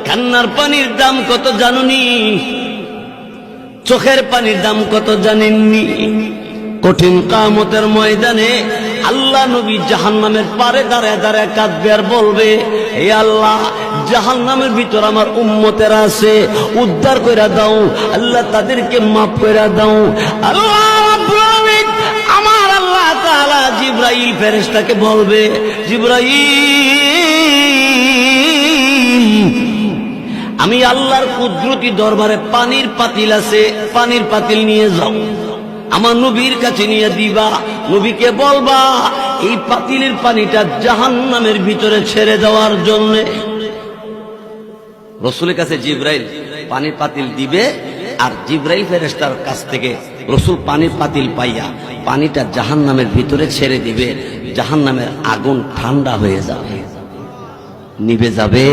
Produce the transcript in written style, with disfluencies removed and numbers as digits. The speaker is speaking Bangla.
কান্নার পানির দাম কত জানুনি? চোখের পানির দাম কত জানেননি? কঠিন কিয়ামতের ময়দানে আল্লাহ নবী জাহান্নামের পারে দাঁড়ায় দাঁড়ায় কাঁদবে আর বলবে, হে আল্লাহ, জাহান্নামের ভিতর আমার উম্মতেরা আছে, উদ্ধার কইরা দাও আল্লাহ, তাদেরকে মাফ কইরা দাও। আল্লাহ রাব্বুল আলামিন, আমার আল্লাহ তাআলা জিবরাইল ফেরেশতাকে বলবে, জিবরাইল, আমি আল্লাহর কুদরতি দরবারে পানির পাতিল আছে, পানির পাতিল নিয়ে যাও, আমার নবীর কাছে নিয়ে দিবা। নবীকে বলবা এই পাতিলের পানিটা জাহান্নামের ভিতরে ছেড়ে দেওয়ার জন্য। রসুলের কাছে জিবরাইল পানির পাতিল দিবে, আর জিবরাইল ফেরেশতার কাছ থেকে রসুল পানির পাতিল পাইয়া পানিটা জাহান্নামের ভিতরে ছেড়ে দিবে। জাহান্নামের আগুন ঠান্ডা হয়ে যাবে, নিভে যাবে।